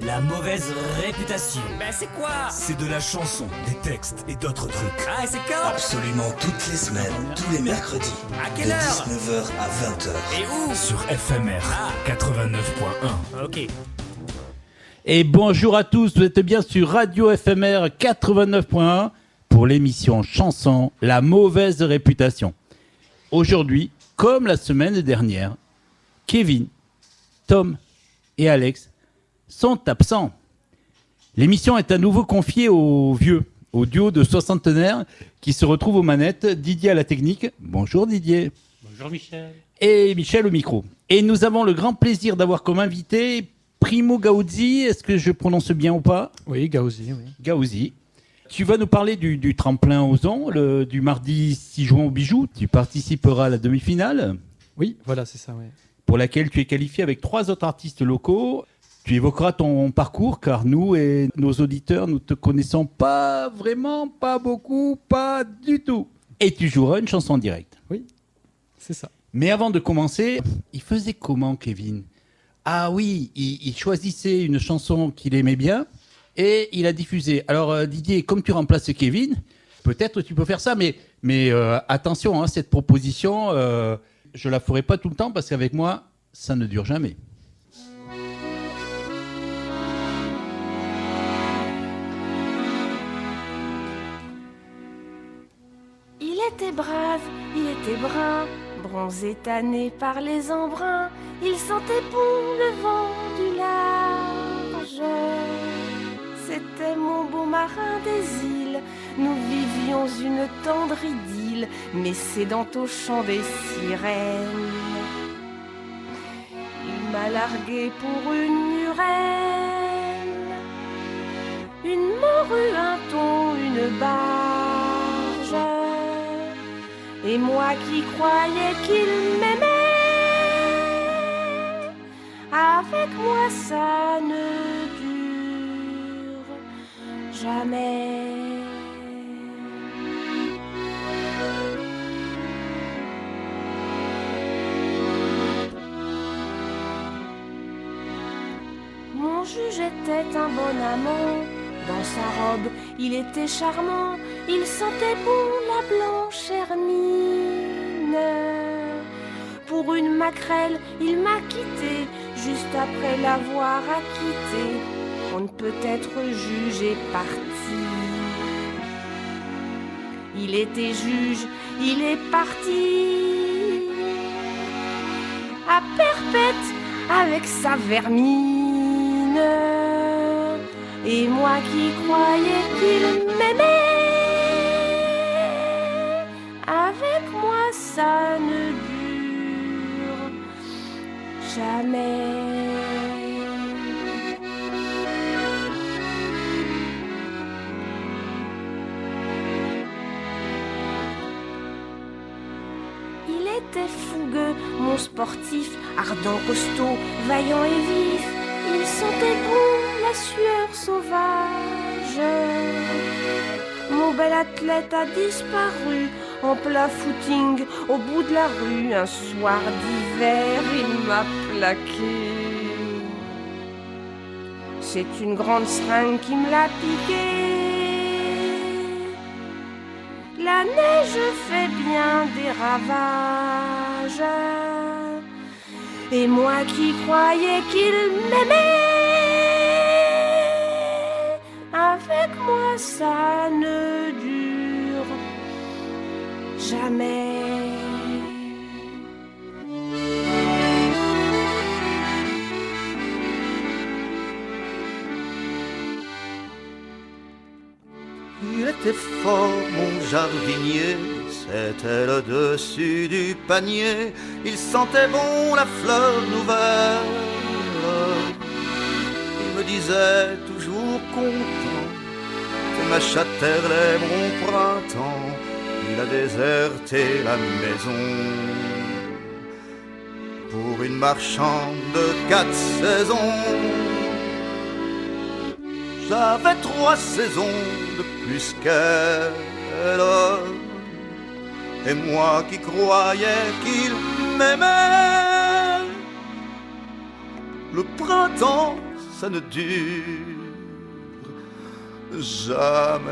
La mauvaise réputation. Ben c'est quoi? C'est de la chanson, des textes et d'autres trucs. Ah, et c'est quand? Absolument toutes les semaines, tous les mercredis. À quelle de heure? 19h à 20h. Et où? Sur FMR 89.1. Ok. Et bonjour à tous, vous êtes bien sur Radio FMR 89.1 pour l'émission Chanson, la mauvaise réputation. Aujourd'hui, comme la semaine dernière, Kevin, Tom et Alex sont absents. L'émission est à nouveau confiée aux vieux, au duo de soixantenaires qui se retrouvent aux manettes, Didier à la technique. Bonjour Didier. Bonjour Michel. Et Michel au micro. Et nous avons le grand plaisir d'avoir comme invité Primo Gauzzi. Est-ce que je prononce bien ou pas? Oui, Gauzzi, oui. Gauzzi. Tu vas nous parler du tremplin Ozon, du mardi 6 juin au Bijou. Tu participeras à la demi-finale, Oui, voilà, c'est ça, oui. pour laquelle tu es qualifié avec 3 autres artistes locaux. Tu évoqueras ton parcours, car nous et nos auditeurs, nous te connaissons pas vraiment, pas beaucoup, pas du tout. Et tu joueras une chanson en direct. C'est ça. Mais avant de commencer, il faisait comment, Kevin? Ah oui, il choisissait une chanson qu'il aimait bien et il a diffusé. Alors Didier, comme tu remplaces Kevin, peut-être tu peux faire ça, mais attention, hein, cette proposition, je la ferai pas tout le temps parce qu'avec moi, ça ne dure jamais. Il était brave, il était brun, bronzé tanné par les embruns. Il sentait bon le vent du large. C'était mon beau marin des îles. Nous vivions une tendre idylle, mais cédant au chant des sirènes. Il m'a largué pour une murène, une morue, un thon, une barge. Et moi qui croyais qu'il m'aimait, avec moi ça ne dure jamais. Mon juge était un bon amant. Dans sa robe, il était charmant. Il sentait bon la blanche hermine. Pour une maquerelle, il m'a quitté juste après l'avoir acquitté. On ne peut être jugé parti. Il était juge, il est parti à perpète avec sa vermine. Et moi qui croyais qu'il m'aimait, avec moi ça ne dure jamais. Il était fougueux, mon sportif, ardent, costaud, vaillant et vif. Il sentait bon la sueur sauvage. Mon bel athlète a disparu en plein footing au bout de la rue. Un soir d'hiver, il m'a plaqué. C'est une grande seringue qui me l'a piqué. La neige fait bien des ravages. Et moi qui croyais qu'il m'aimait, avec moi ça ne dure jamais. Il était fort, mon jardinier, c'était le dessus du panier. Il sentait bon la fleur nouvelle. Il me disait toujours content que ma châtelle est mon printemps. Il a déserté la maison pour une marchande de 4 saisons. J'avais 3 saisons de plus qu'elle. Et moi qui croyais qu'il m'aimait, le printemps, ça ne dure jamais.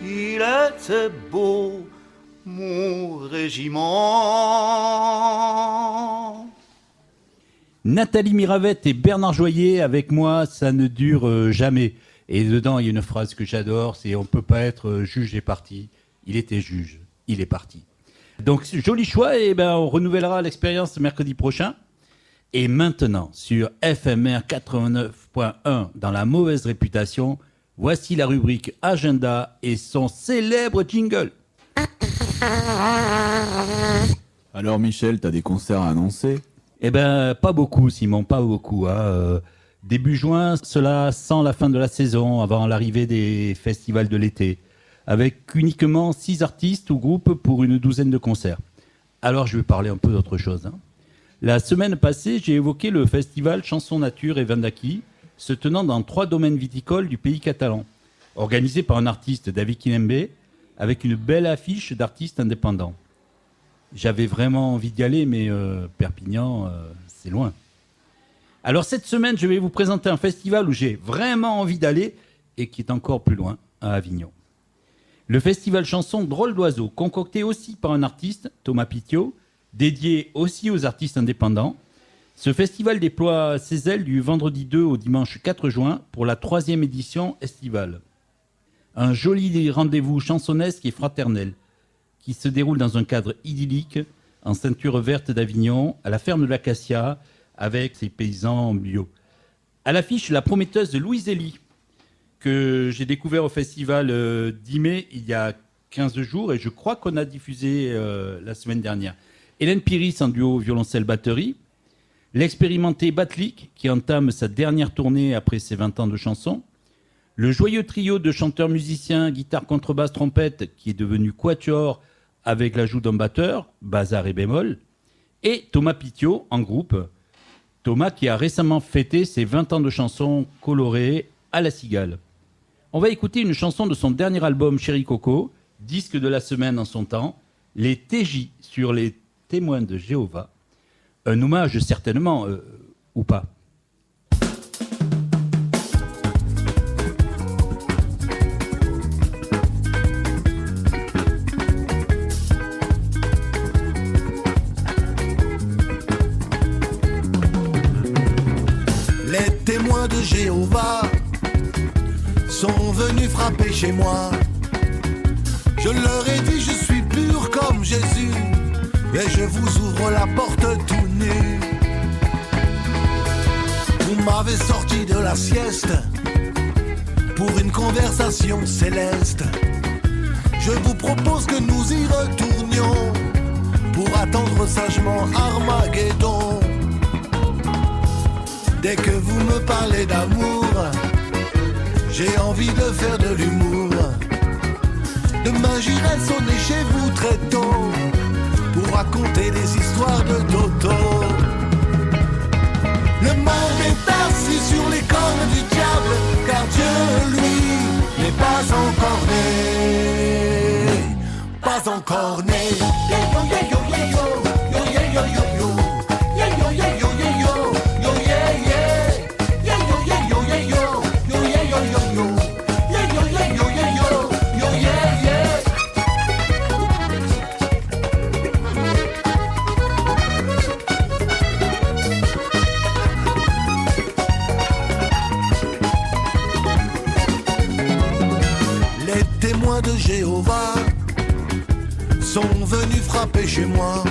Il était beau, mon régiment. Nathalie Miravette et Bernard Joyer avec moi, ça ne dure jamais. Et dedans, il y a une phrase que j'adore, c'est « On ne peut pas être juge et parti ». Il était juge, il est parti. Donc, joli choix, et on renouvellera l'expérience mercredi prochain. Et maintenant, sur FMR 89.1, dans la mauvaise réputation, voici la rubrique Agenda et son célèbre jingle. Alors Michel, t'as des concerts à annoncer ? Pas beaucoup, Simon, pas beaucoup. Début juin, cela sent la fin de la saison, avant l'arrivée des festivals de l'été, avec uniquement 6 artistes ou groupes pour une douzaine de concerts. Alors je vais parler un peu d'autre chose. La semaine passée, j'ai évoqué le festival Chanson Nature et Vendaki, se tenant dans 3 domaines viticoles du pays catalan, organisé par un artiste, David Kinembe, avec une belle affiche d'artistes indépendants. J'avais vraiment envie d'y aller, mais Perpignan, c'est loin. Alors cette semaine, je vais vous présenter un festival où j'ai vraiment envie d'aller et qui est encore plus loin, à Avignon. Le festival chanson Drôle d'oiseau, concocté aussi par un artiste, Thomas Pitiot, dédié aussi aux artistes indépendants. Ce festival déploie ses ailes du vendredi 2 au dimanche 4 juin pour la 3e édition estivale. Un joli rendez-vous chansonnesque et fraternel qui se déroule dans un cadre idyllique en ceinture verte d'Avignon, à la ferme de l'Acacia, avec ses paysans bio. À l'affiche, la prometteuse Louise Elie, que j'ai découvert au festival 10 mai, il y a 15 jours, et je crois qu'on a diffusé la semaine dernière. Hélène Piris en duo violoncelle-batterie, l'expérimenté Batlik, qui entame sa dernière tournée après ses 20 ans de chansons, le joyeux trio de chanteurs-musiciens, guitare, contrebasse, trompette, qui est devenu quatuor avec l'ajout d'un batteur, bazar et bémol, et Thomas Pitiot en groupe. Thomas qui a récemment fêté ses 20 ans de chansons colorées à la cigale. On va écouter une chanson de son dernier album Chéri Coco, disque de la semaine en son temps, les TJ sur les témoins de Jéhovah. Un hommage certainement, ou pas. Les témoins de Jéhovah sont venus frapper chez moi. Je leur ai dit je suis pur comme Jésus et je vous ouvre la porte tout nu. Vous m'avez sorti de la sieste pour une conversation céleste. Je vous propose que nous y retournions pour attendre sagement Armageddon. Dès que vous me parlez d'amour, j'ai envie de faire de l'humour. Demain j'irai sonner chez vous très tôt pour raconter des histoires de Toto. Le monde est assis sur les cornes du diable, car Dieu, lui, n'est pas encore né. Pas encore né. De Jéhovah sont venus frapper chez moi.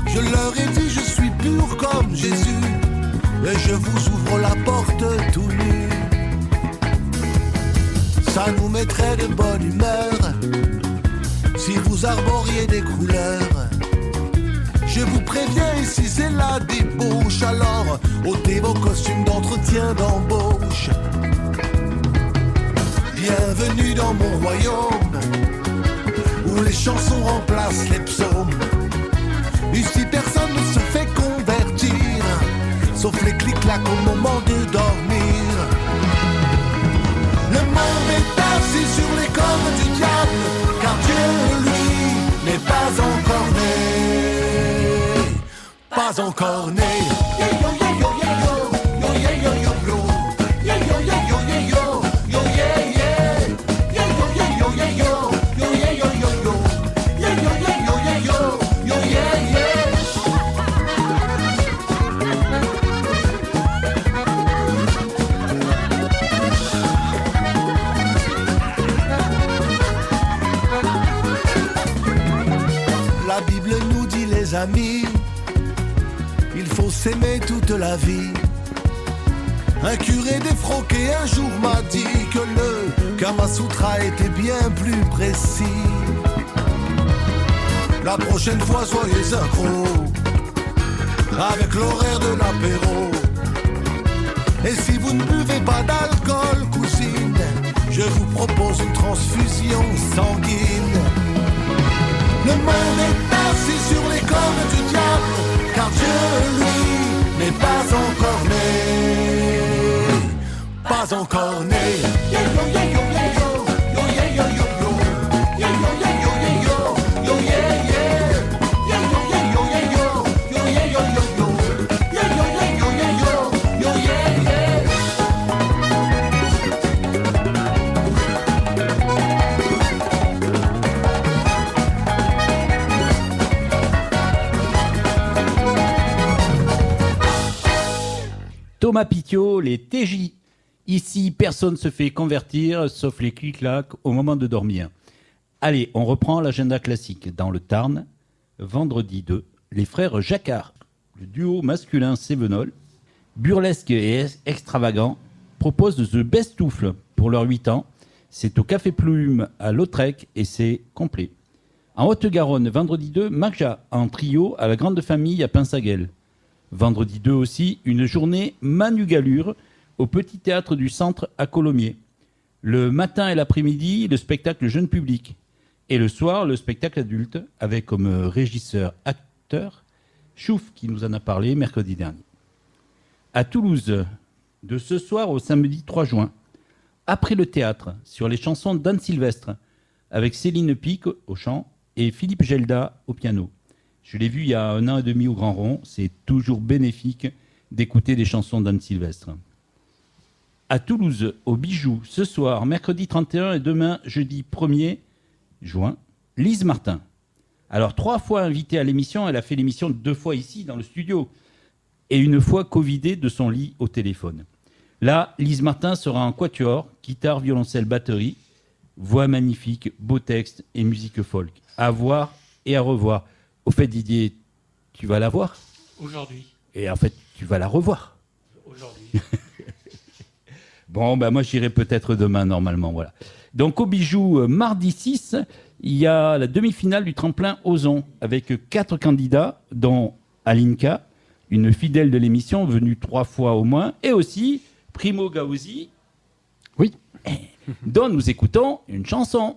Je leur ai dit je suis pur comme Jésus et je vous ouvre la porte tout nu. Ça nous mettrait de bonne humeur si vous arboriez des couleurs. Je vous préviens, ici c'est la débauche, alors ôtez vos costumes d'entretien d'embauche. Bienvenue dans mon royaume où les chansons remplacent les psaumes. Ici personne ne se fait convertir, sauf les clics-clacs au moment de dormir. pas encore né. Yo yo yo yo yo yo yo yo yo yo yo yo yo yo yo yo yeah yeah yo yo yo yo yo yo yo yo yo yo yo yo yo yo yo yo yeah yeah. La Bible nous dit les amis, il faut s'aimer toute la vie. Un curé défroqué un jour m'a dit que le Kama Sutra était bien plus précis. La prochaine fois soyez accro avec l'horaire de l'apéro. Et si vous ne buvez pas d'alcool, cousine, je vous propose une transfusion sanguine. Le monde est assis sur les cornes du diable, car Dieu, lui, n'est pas encore né. Pas encore né. Yo yo yo yo yo yo yo yo yo yo yo yo yo yo yo yo yeah yeah yo yo yo yo yo yo yo yo yo yo yo yo yo yo yo yeah yeah. Thomas Pitiot, les TJ. Ici, personne ne se fait convertir, sauf les clics-clacs au moment de dormir. Allez, on reprend l'agenda classique. Dans le Tarn, vendredi 2, les frères Jacquard, le duo masculin Sévenol, burlesque et extravagant, proposent The Bestoufle pour leurs 8 ans. C'est au Café Plume à Lautrec et c'est complet. En Haute-Garonne, vendredi 2, Magja en trio à la Grande Famille à Pinsaguel. Vendredi 2 aussi, une journée Manu Galure au Petit Théâtre du Centre à Colomiers. Le matin et l'après-midi, le spectacle jeune public. Et le soir, le spectacle adulte, avec comme régisseur-acteur Chouf qui nous en a parlé mercredi dernier. À Toulouse, de ce soir au samedi 3 juin, après le théâtre, sur les chansons d'Anne Sylvestre, avec Céline Pic au chant et Philippe Gelda au piano. Je l'ai vu il y a 1 an et demi au Grand Rond. C'est toujours bénéfique d'écouter des chansons d'Anne Sylvestre. À Toulouse, au Bijou, ce soir, mercredi 31 et demain, jeudi 1er juin, Lise Martin. Alors, 3 fois invitée à l'émission, elle a fait l'émission 2 fois ici, dans le studio, et 1 fois covidée de son lit au téléphone. Là, Lise Martin sera en quatuor, guitare, violoncelle, batterie, voix magnifique, beau texte et musique folk. À voir et à revoir. Au fait, Didier, tu vas la voir ? Aujourd'hui. Et en fait, tu vas la revoir. Aujourd'hui. Bon, ben moi, j'irai peut-être demain, normalement. Voilà. Donc, au Bijou, mardi 6, il y a la demi-finale du tremplin Ozon, avec 4 candidats, dont Alinka, une fidèle de l'émission, venue 3 fois au moins, et aussi Primo Gauzy, Oui. dont nous écoutons une chanson.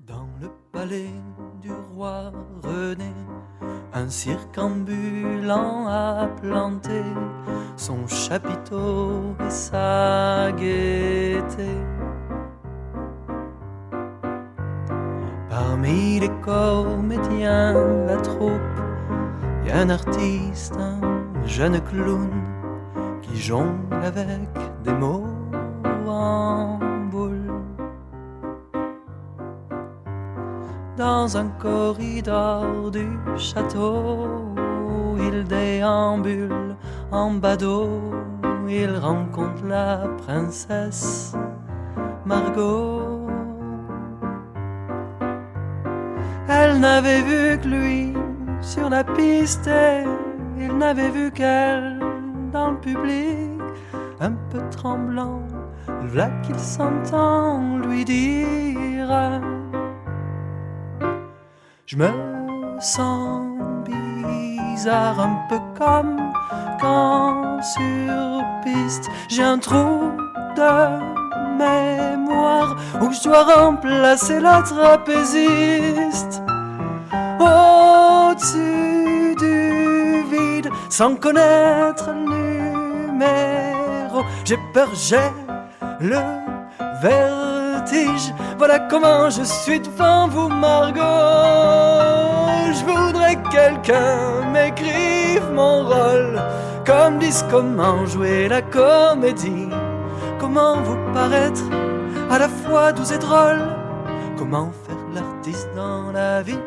Dans le palais du roi René, un cirque ambulant a planté son chapiteau et sa gaieté. Parmi les comédiens, la troupe, y a un artiste, un jeune clown qui jongle avec des mots en boule. Dans un corridor du château, il déambule en badaud. Il rencontre la princesse Margot. Elle n'avait vu que lui sur la piste et il n'avait vu qu'elle dans le public. Un peu tremblant, voilà qu'il s'entend lui dire: je me sens bizarre, un peu comme quand sur piste j'ai un trou de mémoire où je dois remplacer la trapéziste. Au-dessus du vide, sans connaître le numéro, j'ai peur, j'ai le vertige. vertige. Voilà comment je suis devant vous, Margot. Je voudrais que quelqu'un m'écrive mon rôle, comme disent comment jouer la comédie, comment vous paraître à la fois doux et drôle, comment faire l'artiste dans la vie.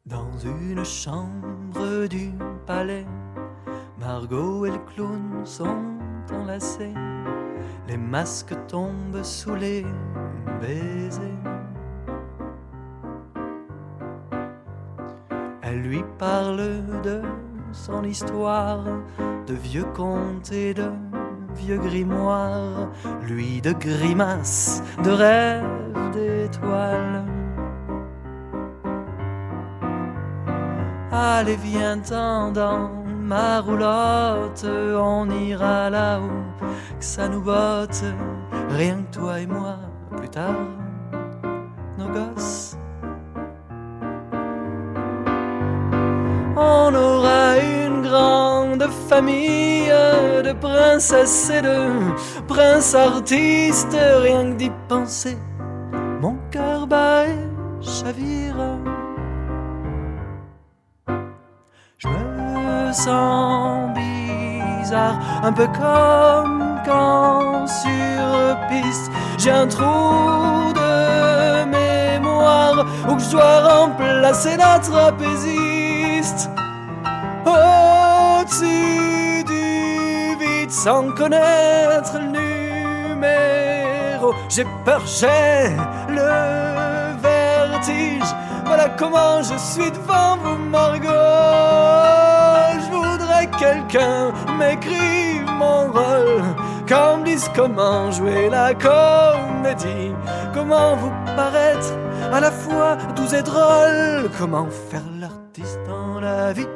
Dans une chambre du palais, Margot et le clown sont enlacés, les masques tombent sous les baisers. Elle lui parle de son histoire, de vieux contes et de vieux grimoires, lui de grimaces, de rêves d'étoiles. Allez, viens-t'en dans ma roulotte, on ira là-haut, que ça nous botte, rien que toi et moi, plus tard, nos gosses. On aura une grande famille de princesses et de princes artistes, rien que d'y penser, mon cœur bat et chavire. Je me sens bizarre, un peu comme quand sur piste j'ai un trou de mémoire où je dois remplacer la trapéziste. Au-dessus du vide sans connaître le numéro, j'ai peur, j'ai le vertige. Voilà comment je suis devant vous, Margot. Je voudrais que quelqu'un m'écrive mon rôle, comme disent comment jouer la comédie, comment vous paraître à la fois doux et drôle, comment faire l'artiste dans la vie.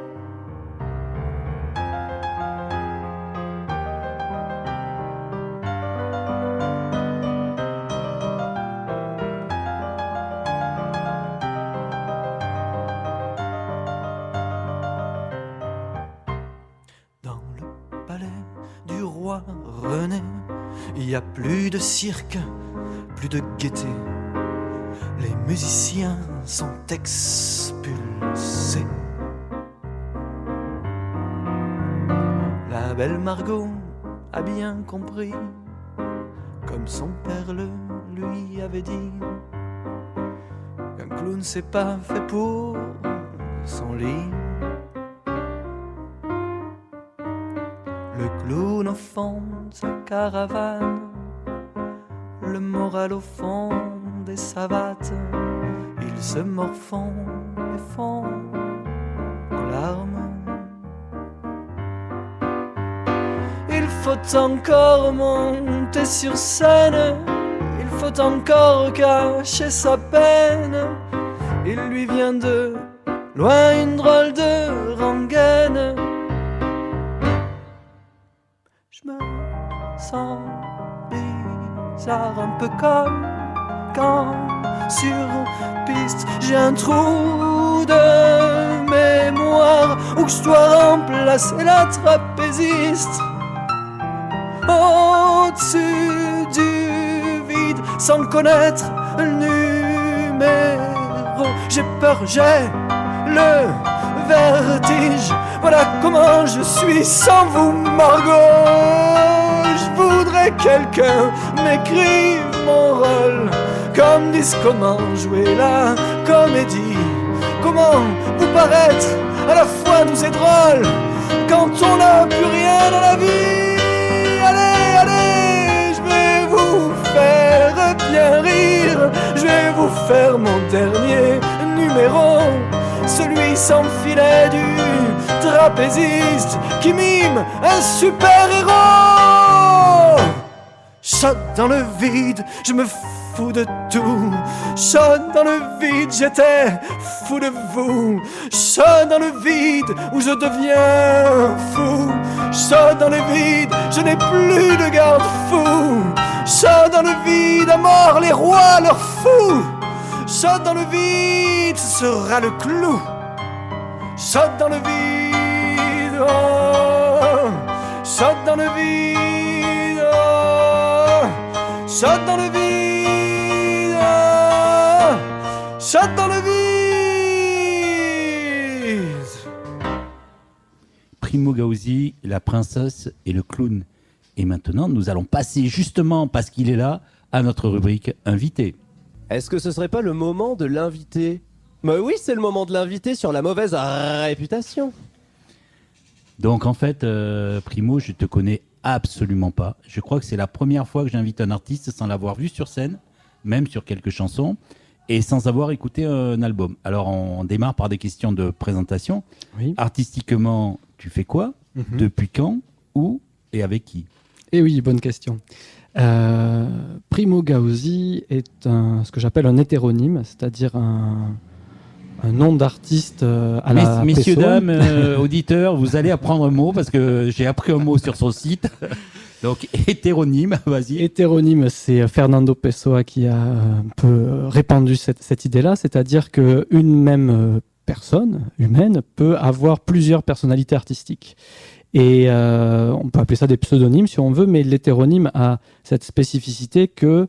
René, il n'y a plus de cirque, plus de gaieté. Les musiciens sont expulsés. La belle Margot a bien compris, comme son père le lui avait dit, qu'un clown c'est pas fait pour son lit. Le clown au fond de sa caravane, le moral au fond des savates, ils se morfondent et font en larmes. Il faut encore monter sur scène, il faut encore cacher sa peine. Il lui vient de loin une drôle de rengaine. Je me sens bizarre, un peu comme quand sur piste j'ai un trou de mémoire où je dois remplacer la trapéziste. Au-dessus du vide sans connaître le numéro, j'ai peur, j'ai le vertige. Voilà comment je suis sans vous, Margot. Je voudrais que quelqu'un m'écrive mon rôle, comme disent comment jouer la comédie, comment vous paraître à la fois doux et drôle quand on n'a plus rien dans la vie. Allez, allez, je vais vous faire bien rire, je vais vous faire mon dernier numéro, celui sans filet du trapéziste qui mime un super-héros. Shot dans le vide, je me fous de tout. Shot dans le vide, j'étais fou de vous. Shot dans le vide où je deviens fou. Shot dans le vide, je n'ai plus de garde-fou. Shot dans le vide, à mort les rois leur fous. Shot dans le vide, ce sera le clou. Shot dans le vide, oh. Shot dans le vide, oh. saute dans le vide, saute dans le vide. Primo Gauzy, la princesse et le clown. Et maintenant, nous allons passer justement, parce qu'il est là, à notre rubrique invité. Est-ce que ce serait pas le moment de l'inviter ? Bah oui, c'est le moment de l'inviter sur la mauvaise réputation. Donc en fait, Primo, je te connais absolument pas. Je crois que c'est la première fois que j'invite un artiste sans l'avoir vu sur scène, même sur quelques chansons, et sans avoir écouté un album. Alors on démarre par des questions de présentation. Oui. Artistiquement, tu fais quoi ? Depuis quand ? Où ? Et avec qui ? Eh oui, bonne question. Primo Gauzy est ce que j'appelle un hétéronyme, c'est-à-dire un nom d'artiste à la Messieurs, Pessoa. dames, auditeurs, vous allez apprendre un mot parce que j'ai appris un mot sur son site. Donc, hétéronyme, vas-y. Hétéronyme, c'est Fernando Pessoa qui a un peu répandu cette idée-là, c'est-à-dire qu'une même personne humaine peut avoir plusieurs personnalités artistiques. Et on peut appeler ça des pseudonymes si on veut, mais l'hétéronyme a cette spécificité que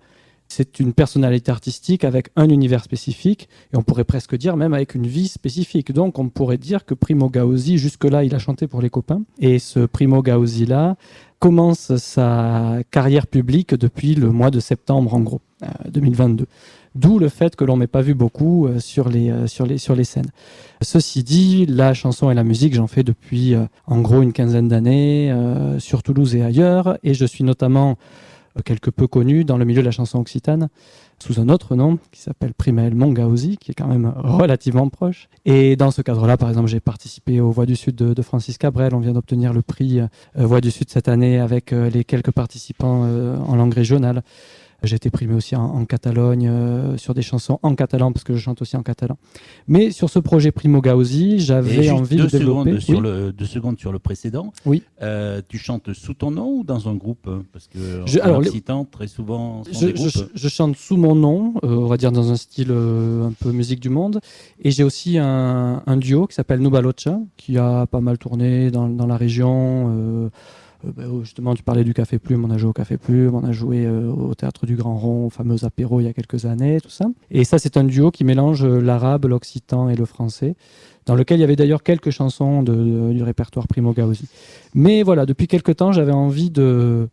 c'est une personnalité artistique avec un univers spécifique, et on pourrait presque dire même avec une vie spécifique. Donc on pourrait dire que Primo Gauzy, jusque-là, il a chanté pour les copains, et ce Primo Gauzy-là commence sa carrière publique depuis le mois de septembre, en gros, 2022. D'où le fait que l'on m'ait pas vu beaucoup sur les scènes. Ceci dit, la chanson et la musique, j'en fais depuis en gros une quinzaine d'années sur Toulouse et ailleurs, et je suis notamment quelque peu connu dans le milieu de la chanson occitane sous un autre nom qui s'appelle Primaël Mongauzy, qui est quand même relativement proche. Et dans ce cadre-là, par exemple, j'ai participé aux Voix du Sud de Francis Cabrel. On vient d'obtenir le prix Voix du Sud cette année avec les quelques participants en langue régionale. J'ai été primé aussi en Catalogne sur des chansons en catalan parce que je chante aussi en catalan. Mais sur ce projet Primo Gauzy, j'avais envie de développer. 2 secondes sur le précédent. Oui. Tu chantes sous ton nom ou dans un groupe ? Parce que en occitan, très souvent, je chante sous mon nom, on va dire dans un style un peu musique du monde. Et j'ai aussi un duo qui s'appelle Nubalocha, qui a pas mal tourné dans la région. Justement, tu parlais du Café Plume, on a joué au Café Plume, on a joué au Théâtre du Grand Rond, au fameux apéro il y a quelques années, tout ça. Et ça, c'est un duo qui mélange l'arabe, l'occitan et le français, dans lequel il y avait d'ailleurs quelques chansons du répertoire Primo Gauzy. Mais voilà, depuis quelques temps, j'avais envie de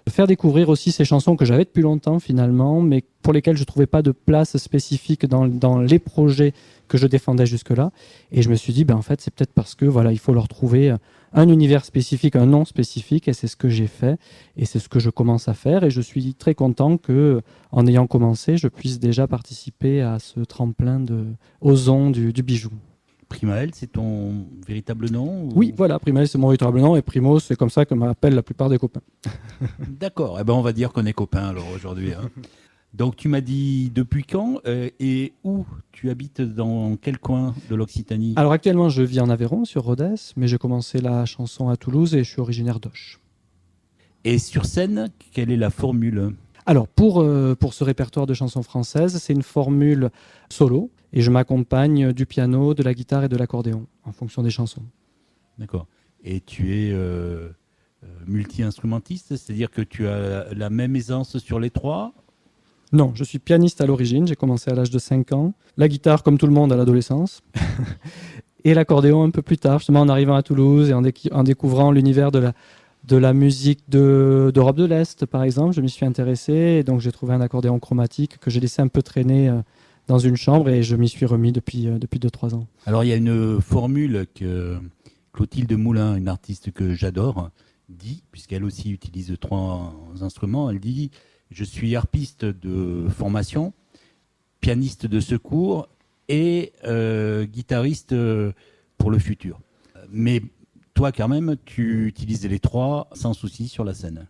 faire découvrir aussi ces chansons que j'avais depuis longtemps finalement, mais pour lesquelles je ne trouvais pas de place spécifique dans les projets que je défendais jusque-là. Et je me suis dit, en fait, c'est peut-être parce que voilà, il faut leur trouver un univers spécifique, un nom spécifique, et c'est ce que j'ai fait, et c'est ce que je commence à faire, et je suis très content que, en ayant commencé, je puisse déjà participer à ce tremplin aux ondes du bijou. Primaël, c'est ton véritable nom ou... Oui, voilà, Primaël, c'est mon véritable nom, et Primo, c'est comme ça que m'appellent la plupart des copains. D'accord, on va dire qu'on est copains alors aujourd'hui. Hein. Donc tu m'as dit depuis quand et où tu habites, dans quel coin de l'Occitanie ? Alors actuellement je vis en Aveyron sur Rodez, mais j'ai commencé la chanson à Toulouse et je suis originaire d'Auch. Et sur scène, quelle est la formule ? Alors pour ce répertoire de chansons françaises, c'est une formule solo et je m'accompagne du piano, de la guitare et de l'accordéon en fonction des chansons. D'accord. Et tu es multi-instrumentiste, c'est-à-dire que tu as la même aisance sur les trois ? Non, je suis pianiste à l'origine, j'ai commencé à l'âge de 5 ans. La guitare, comme tout le monde, à l'adolescence. Et l'accordéon un peu plus tard, justement en arrivant à Toulouse et en découvrant l'univers de la musique d'Europe de l'Est, par exemple. Je m'y suis intéressé et donc j'ai trouvé un accordéon chromatique que j'ai laissé un peu traîner dans une chambre et je m'y suis remis depuis 2-3 ans. Alors il y a une formule que Clotilde Moulin, une artiste que j'adore, dit, puisqu'elle aussi utilise 3 instruments, elle dit... Je suis harpiste de formation, pianiste de secours et guitariste pour le futur. Mais toi, quand même, tu utilises les 3 sans souci sur la scène.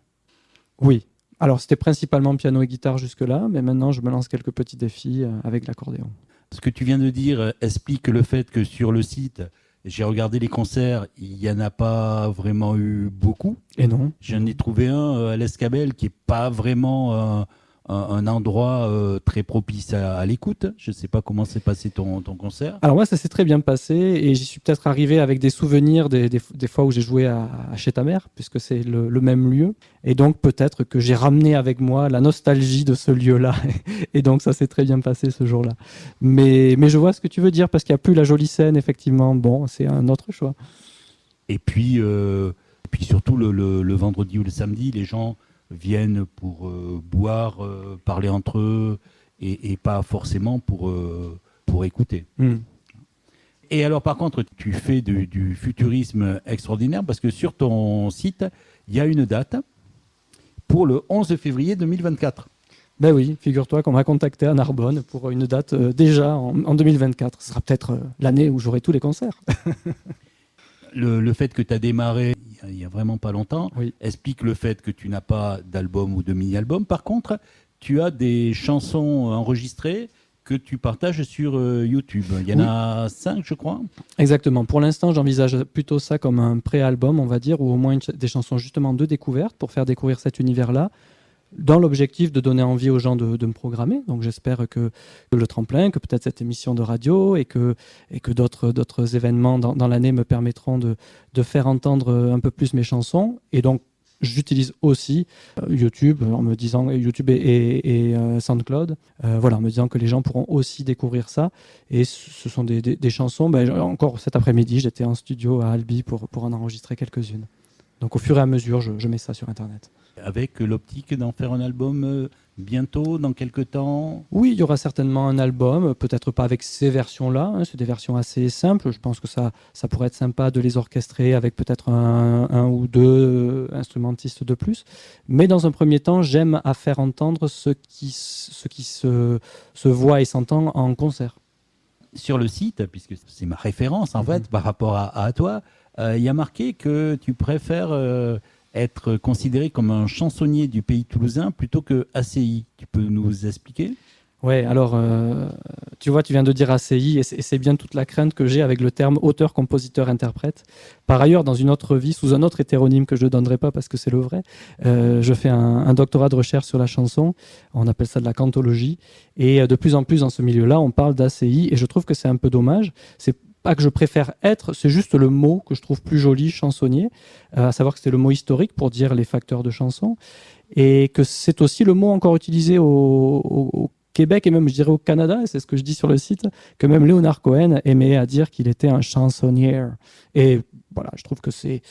Oui. Alors, c'était principalement piano et guitare jusque-là, mais maintenant, je me lance quelques petits défis avec l'accordéon. Ce que tu viens de dire explique le fait que sur le site, j'ai regardé les concerts, il n'y en a pas vraiment eu beaucoup. Et non. J'en ai trouvé un à l'Escabel qui n'est pas vraiment un endroit très propice à l'écoute. Je ne sais pas comment s'est passé ton concert. Alors moi, ça s'est très bien passé et j'y suis peut-être arrivé avec des souvenirs des fois où j'ai joué à chez ta mère, puisque c'est le même lieu. Et donc peut-être que j'ai ramené avec moi la nostalgie de ce lieu-là. Et donc ça s'est très bien passé ce jour-là. Mais je vois ce que tu veux dire, parce qu'il n'y a plus la jolie scène, effectivement. Bon, c'est un autre choix. Et puis surtout le vendredi ou le samedi, les gens viennent pour boire, parler entre eux et pas forcément pour écouter. Et alors par contre, tu fais du futurisme extraordinaire, parce que sur ton site, il y a une date pour le 11 février 2024. Ben oui, figure-toi qu'on m'a contacté à Narbonne pour une date déjà en 2024. Ce sera peut-être l'année où j'aurai tous les concerts. Le fait que tu as démarré il y a vraiment pas longtemps oui. explique le fait que tu n'as pas d'album ou de mini-album. Par contre, tu as des chansons enregistrées que tu partages sur YouTube. Il y en a 5, je crois. Exactement. Pour l'instant, j'envisage plutôt ça comme un pré-album, on va dire, ou au moins des chansons justement de découverte pour faire découvrir cet univers-là, dans l'objectif de donner envie aux gens de me programmer. Donc j'espère que le tremplin, que peut-être cette émission de radio et que d'autres événements dans l'année me permettront de faire entendre un peu plus mes chansons. Et donc j'utilise aussi YouTube, en me disant YouTube et SoundCloud, en me disant que les gens pourront aussi découvrir ça. Et ce sont des chansons. Encore cet après-midi, j'étais en studio à Albi pour en enregistrer quelques-unes. Donc au fur et à mesure, je mets ça sur Internet. Avec l'optique d'en faire un album bientôt, dans quelques temps? Oui, il y aura certainement un album, peut-être pas avec ces versions-là, c'est des versions assez simples. Je pense que ça pourrait être sympa de les orchestrer avec peut-être un ou deux instrumentistes de plus. Mais dans un premier temps, j'aime à faire entendre ce qui se voit et s'entend en concert. Sur le site, puisque c'est ma référence en fait par rapport à toi, il y a marqué que tu préfères être considéré comme un chansonnier du pays toulousain plutôt que ACI. Tu peux nous expliquer ? Oui, alors, tu vois, tu viens de dire ACI, et c'est bien toute la crainte que j'ai avec le terme auteur, compositeur, interprète. Par ailleurs, dans une autre vie, sous un autre hétéronyme que je ne donnerai pas parce que c'est le vrai, je fais un doctorat de recherche sur la chanson, on appelle ça de la cantologie, et de plus en plus dans ce milieu-là, on parle d'ACI, et je trouve que c'est un peu dommage. C'est pas que je préfère être, c'est juste le mot que je trouve plus joli, chansonnier, à savoir que c'était le mot historique pour dire les facteurs de chanson, et que c'est aussi le mot encore utilisé au Québec et même je dirais au Canada, et c'est ce que je dis sur le site, que même Léonard Cohen aimait à dire qu'il était un chansonnier. Et voilà, je trouve que c'est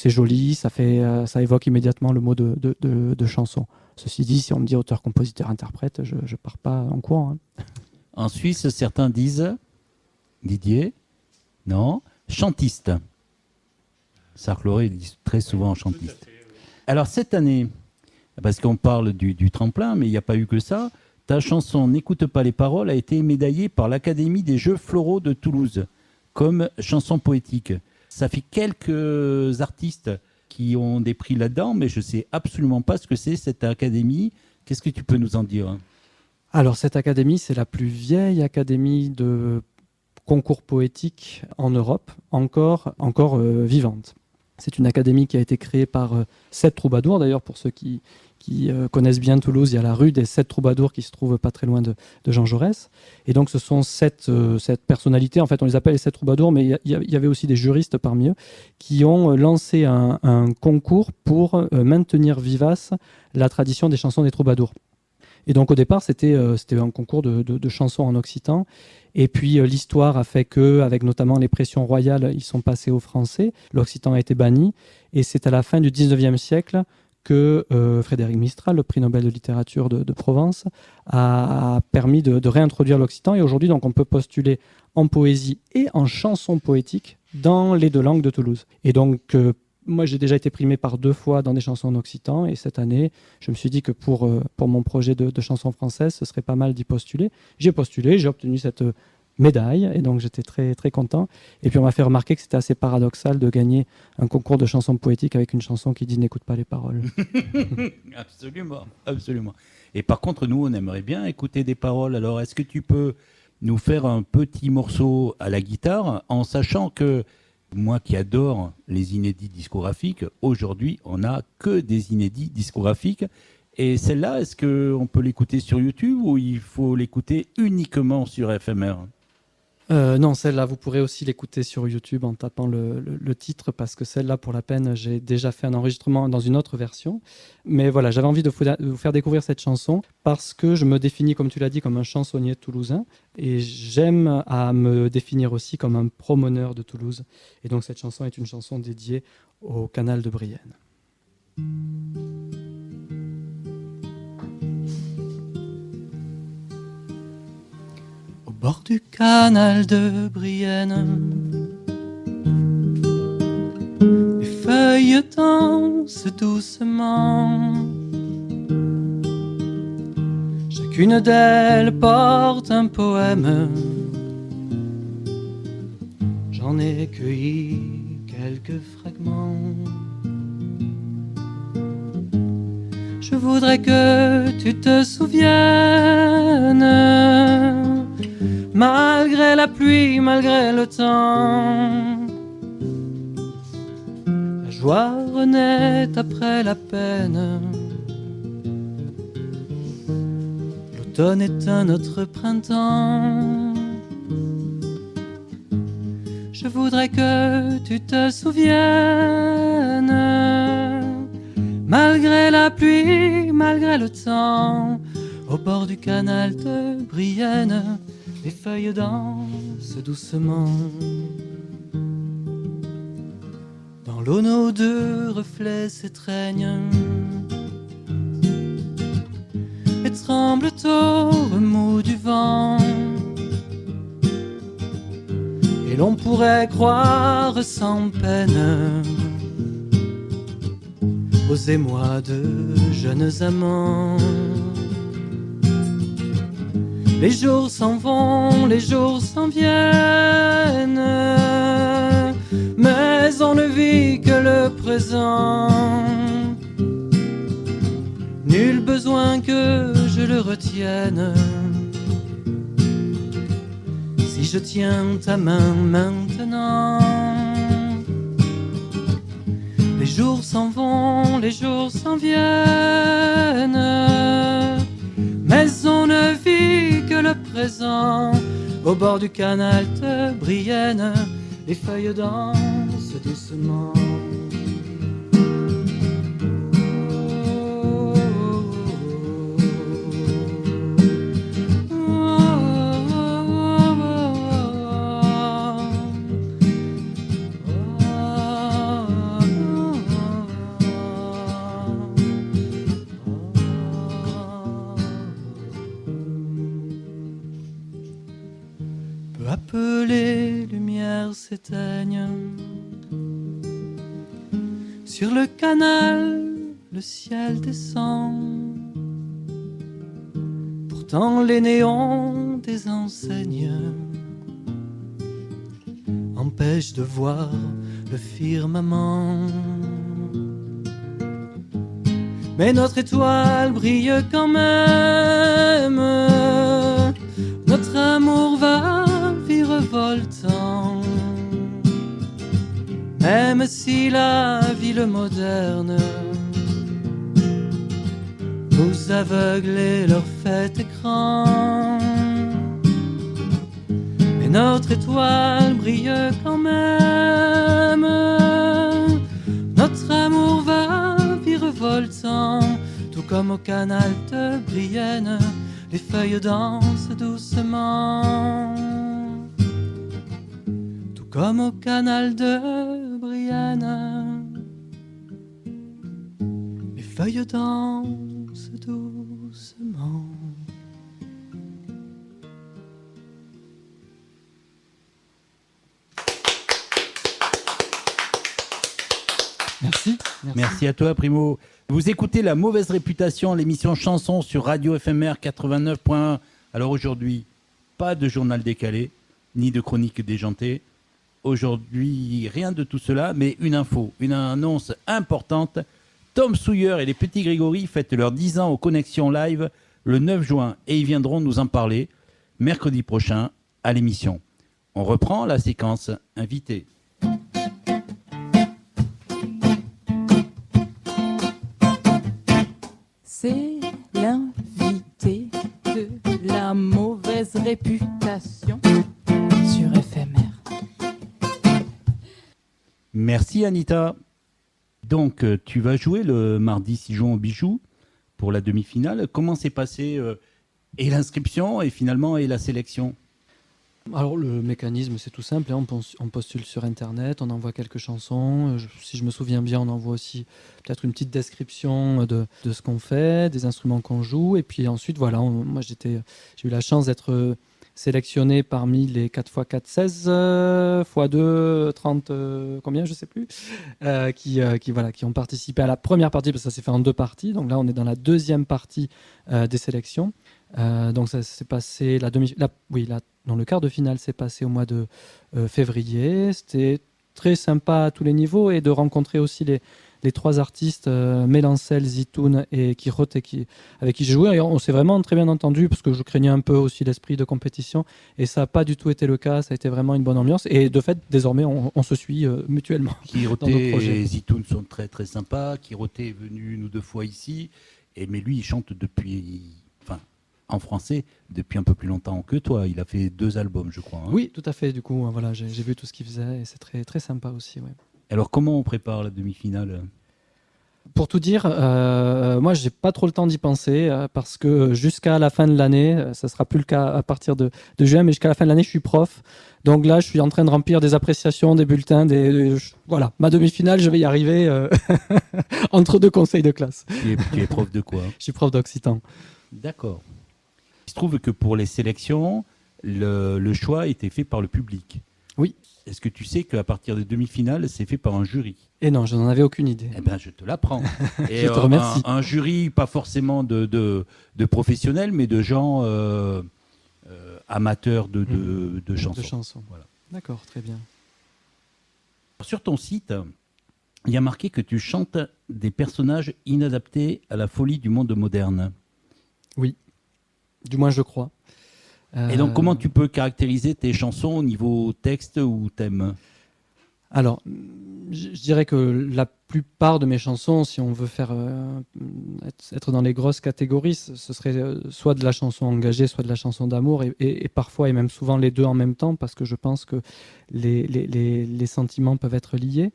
joli, ça évoque immédiatement le mot de chanson. Ceci dit, si on me dit auteur, compositeur, interprète, je pars pas en courant. Hein. En Suisse, certains disent, Didier, non, chantiste. Sarcloré dit très souvent chantiste. Alors cette année, parce qu'on parle du tremplin, mais il n'y a pas eu que ça, ta chanson « N'écoute pas les paroles » a été médaillée par l'Académie des Jeux Floraux de Toulouse comme chanson poétique. Ça fait quelques artistes qui ont des prix là-dedans, mais je ne sais absolument pas ce que c'est cette académie. Qu'est-ce que tu peux nous en dire ? Alors cette académie, c'est la plus vieille académie de concours poétique en Europe, encore vivante. C'est une académie qui a été créée par 7 troubadours, d'ailleurs pour ceux qui connaissent bien Toulouse, il y a la rue des 7 troubadours qui se trouve pas très loin de Jean Jaurès. Et donc ce sont 7 personnalités, en fait on les appelle les 7 troubadours, mais il y avait aussi des juristes parmi eux, qui ont lancé un concours pour maintenir vivace la tradition des chansons des troubadours. Et donc au départ c'était un concours de chansons en occitan. Et puis l'histoire a fait que, avec notamment les pressions royales, ils sont passés au français. L'occitan a été banni. Et c'est à la fin du 19e siècle que Frédéric Mistral, le prix Nobel de littérature de Provence, a permis de réintroduire l'occitan. Et aujourd'hui, donc, on peut postuler en poésie et en chanson poétique dans les 2 langues de Toulouse. Et donc, moi, j'ai déjà été primé par 2 fois dans des chansons en occitan. Et cette année, je me suis dit que pour mon projet de chanson française, ce serait pas mal d'y postuler. J'ai postulé, j'ai obtenu cette médaille. Et donc, j'étais très, très content. Et puis, on m'a fait remarquer que c'était assez paradoxal de gagner un concours de chansons poétiques avec une chanson qui dit « N'écoute pas les paroles ». Absolument, absolument. Et par contre, nous, on aimerait bien écouter des paroles. Alors, est-ce que tu peux nous faire un petit morceau à la guitare, en sachant que moi qui adore les inédits discographiques, aujourd'hui, on n'a que des inédits discographiques. Et celle-là, est-ce qu'on peut l'écouter sur YouTube ou il faut l'écouter uniquement sur FMR ? Non, celle-là, vous pourrez aussi l'écouter sur YouTube en tapant le titre, parce que celle-là, pour la peine, j'ai déjà fait un enregistrement dans une autre version. Mais voilà, j'avais envie de vous faire découvrir cette chanson parce que je me définis, comme tu l'as dit, comme un chansonnier toulousain, et j'aime à me définir aussi comme un promeneur de Toulouse. Et donc cette chanson est une chanson dédiée au canal de Brienne. Au bord du canal de Brienne, les feuilles dansent doucement. Chacune d'elles porte un poème. J'en ai cueilli quelques fragments. Je voudrais que tu te souviennes, malgré la pluie, malgré le temps, la joie renaît après la peine. L'automne est un autre printemps. Je voudrais que tu te souviennes, malgré la pluie, malgré le temps, au bord du canal de Brienne, les feuilles dansent doucement. Dans l'eau, nos deux reflets s'étreignent et tremblent au remous du vent. Et l'on pourrait croire sans peine aux émois de jeunes amants. Les jours s'en vont, les jours s'en viennent, mais on ne vit que le présent. Nul besoin que je le retienne, si je tiens ta main maintenant. Les jours s'en vont, les jours s'en viennent, mais on ne vit que le présent. Au bord du canal de Brienne, les feuilles dansent doucement. Peu à peu les lumières s'éteignent. Sur le canal, le ciel descend. Pourtant les néons des enseignes empêchent de voir le firmament. Mais notre étoile brille quand même. Notre amour va virevoltant. Même si la ville moderne nous aveugle et leur fait écran, mais notre étoile brille quand même. Notre amour va virevoltant, tout comme au canal de Brienne, les feuilles dansent doucement. Tout comme au canal de Brienne, les feuilles dansent doucement. Merci. Merci à toi, Primo. Vous écoutez La Mauvaise Réputation, l'émission chanson sur Radio FMR 89.1. Alors aujourd'hui, pas de journal décalé, ni de chronique déjantée. Aujourd'hui, rien de tout cela, mais une info, une annonce importante. Tom Sawyer et les Petits Grégory fêtent leurs 10 ans aux Connexions Live le 9 juin et ils viendront nous en parler mercredi prochain à l'émission. On reprend la séquence invitée. C'est l'invité de la mauvaise réputation sur FMR. Merci Anita. Donc, tu vas jouer le mardi 6 juin au Bijou pour la demi-finale. Comment s'est passé et l'inscription et finalement et la sélection ? Alors le mécanisme c'est tout simple, hein. On postule sur internet, on envoie quelques chansons, si je me souviens bien on envoie aussi peut-être une petite description de ce qu'on fait, des instruments qu'on joue, et puis ensuite voilà, moi j'ai eu la chance d'être sélectionné parmi les 4x4 16 x2 30 combien je sais plus qui ont participé à la première partie, parce que ça s'est fait en 2 parties, donc là on est dans la deuxième partie des sélections. Donc ça s'est passé dans le quart de finale s'est passé au mois de février. C'était très sympa à tous les niveaux, et de rencontrer aussi les 3 artistes Mélancel, Zitoun et Kirote avec qui j'ai joué. Et on s'est vraiment très bien entendu, parce que je craignais un peu aussi l'esprit de compétition, et ça n'a pas du tout été le cas. Ça a été vraiment une bonne ambiance, et de fait désormais on se suit mutuellement. Kirote dans nos projets. et Zitoun sont très très sympas. Kirote est venu une ou 2 fois ici, mais lui il chante en français depuis un peu plus longtemps que toi. Il a fait 2 albums, je crois. Hein. Oui, tout à fait. Du coup, voilà, j'ai vu tout ce qu'il faisait, et c'est très, très sympa aussi. Ouais. Alors, comment on prépare la demi-finale ? Pour tout dire, moi, j'ai pas trop le temps d'y penser, parce que jusqu'à la fin de l'année, ça sera plus le cas à partir de juin, mais jusqu'à la fin de l'année, je suis prof. Donc là, je suis en train de remplir des appréciations, des bulletins, voilà. Ma demi-finale, je vais y arriver entre 2 conseils de classe. Tu es prof de quoi ? Je suis prof d'occitan. D'accord. Il se trouve que pour les sélections, le choix a été fait par le public. Oui. Est-ce que tu sais qu'à partir des demi-finales, c'est fait par un jury ? Et non, je n'en avais aucune idée. Eh bien, je te l'apprends. Je te remercie. Un jury, pas forcément de professionnels, mais de gens amateurs de chansons. De chansons. Voilà. D'accord, très bien. Sur ton site, il y a marqué que tu chantes des personnages inadaptés à la folie du monde moderne. Oui, du moins je crois. Et donc, comment tu peux caractériser tes chansons au niveau texte ou thème ? Alors, je dirais que la plupart de mes chansons, si on veut être dans les grosses catégories, ce serait soit de la chanson engagée, soit de la chanson d'amour, et parfois et même souvent les deux en même temps, parce que je pense que les sentiments peuvent être liés.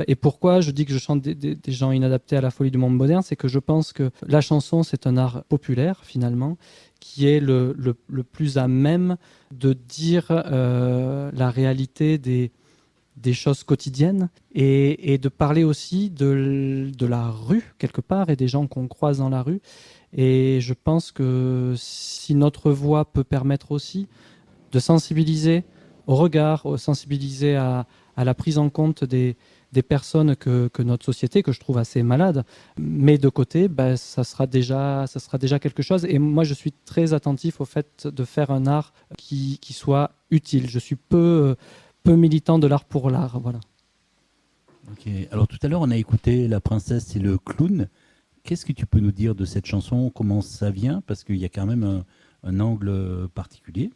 Et pourquoi je dis que je chante des gens inadaptés à la folie du monde moderne, c'est que je pense que la chanson, c'est un art populaire finalement, qui est le plus à même de dire la réalité des choses quotidiennes, et de parler aussi de la rue quelque part, et des gens qu'on croise dans la rue. Et je pense que si notre voix peut permettre aussi de sensibiliser au regard, sensibiliser à la prise en compte des personnes que notre société, que je trouve assez malade, met de côté, ça sera déjà quelque chose. Et moi, je suis très attentif au fait de faire un art qui soit utile. Je suis peu militant de l'art pour l'art, voilà. Ok. Alors tout à l'heure, on a écouté La Princesse et le Clown. Qu'est-ce que tu peux nous dire de cette chanson ? Comment ça vient ? Parce qu'il y a quand même un angle particulier.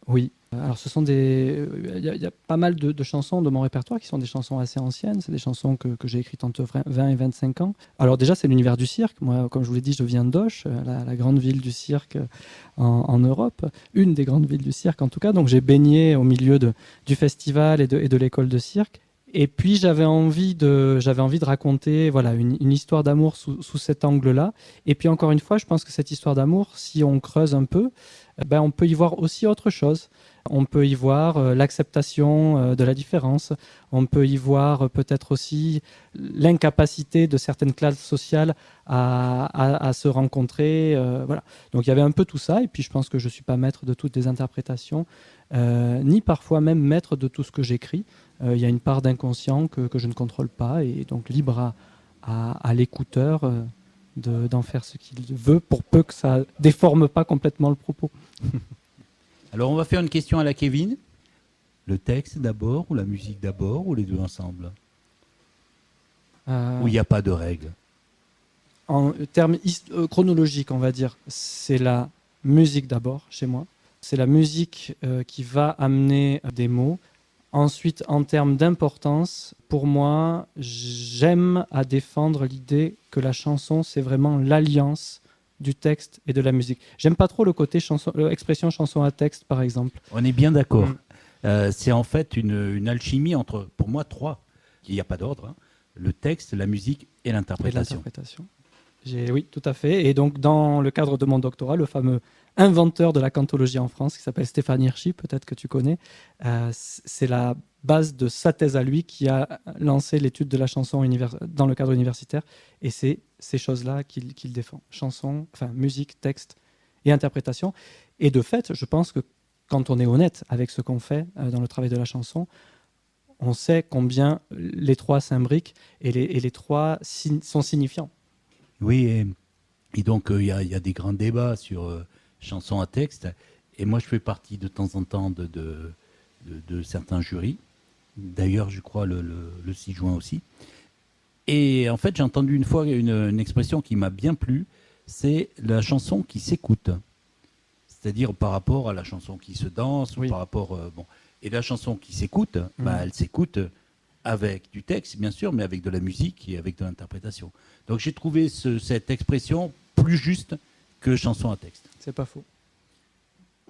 Oui. Alors il y a pas mal de chansons de mon répertoire qui sont des chansons assez anciennes. C'est des chansons que j'ai écrites entre 20 et 25 ans. Alors déjà, c'est l'univers du cirque. Moi, comme je vous l'ai dit, je viens d'Auch, la grande ville du cirque en Europe. Une des grandes villes du cirque, en tout cas. Donc j'ai baigné au milieu du festival et de l'école de cirque. Et puis j'avais envie de raconter une histoire d'amour sous cet angle-là. Et puis encore une fois, je pense que cette histoire d'amour, si on creuse un peu, on peut y voir aussi autre chose. On peut y voir l'acceptation de la différence. On peut y voir peut-être aussi l'incapacité de certaines classes sociales à se rencontrer. Voilà. Donc il y avait un peu tout ça. Et puis je pense que je ne suis pas maître de toutes les interprétations, ni parfois même maître de tout ce que j'écris. Il y a une part d'inconscient que je ne contrôle pas. Et donc libre à l'écouteur d'en faire ce qu'il veut, pour peu que ça ne déforme pas complètement le propos. Alors, on va faire une question à la Kevin. Le texte d'abord, ou la musique d'abord, ou les deux ensemble ? Ou il n'y a pas de règle ? En termes chronologiques, on va dire, c'est la musique d'abord, chez moi. C'est la musique qui va amener des mots. Ensuite, en termes d'importance, pour moi, j'aime à défendre l'idée que la chanson, c'est vraiment l'alliance du texte et de la musique. J'aime pas trop le côté expression chanson à texte, par exemple. On est bien d'accord. C'est en fait une alchimie entre, pour moi, trois. Il n'y a pas d'ordre. Hein. Le texte, la musique et l'interprétation. Oui, tout à fait. Et donc, dans le cadre de mon doctorat, le fameux inventeur de la cantologie en France, qui s'appelle Stéphane Hirschi, peut-être que tu connais, c'est la base de sa thèse à lui qui a lancé l'étude de la chanson dans le cadre universitaire. Et c'est ces choses-là qu'il défend. Chanson, musique, texte et interprétation. Et de fait, je pense que quand on est honnête avec ce qu'on fait dans le travail de la chanson, on sait combien les trois s'imbriquent et les trois sont signifiants. Oui, et donc il y a des grands débats sur chansons à texte. Et moi, je fais partie de temps en temps de certains jurys. D'ailleurs, je crois le 6 juin aussi. Et en fait, j'ai entendu une fois une expression qui m'a bien plu, c'est la chanson qui s'écoute. C'est-à-dire par rapport à la chanson qui se danse, ou par rapport... Et la chanson qui s'écoute, elle s'écoute avec du texte, bien sûr, mais avec de la musique et avec de l'interprétation. Donc j'ai trouvé cette expression plus juste que chanson à texte. C'est pas faux.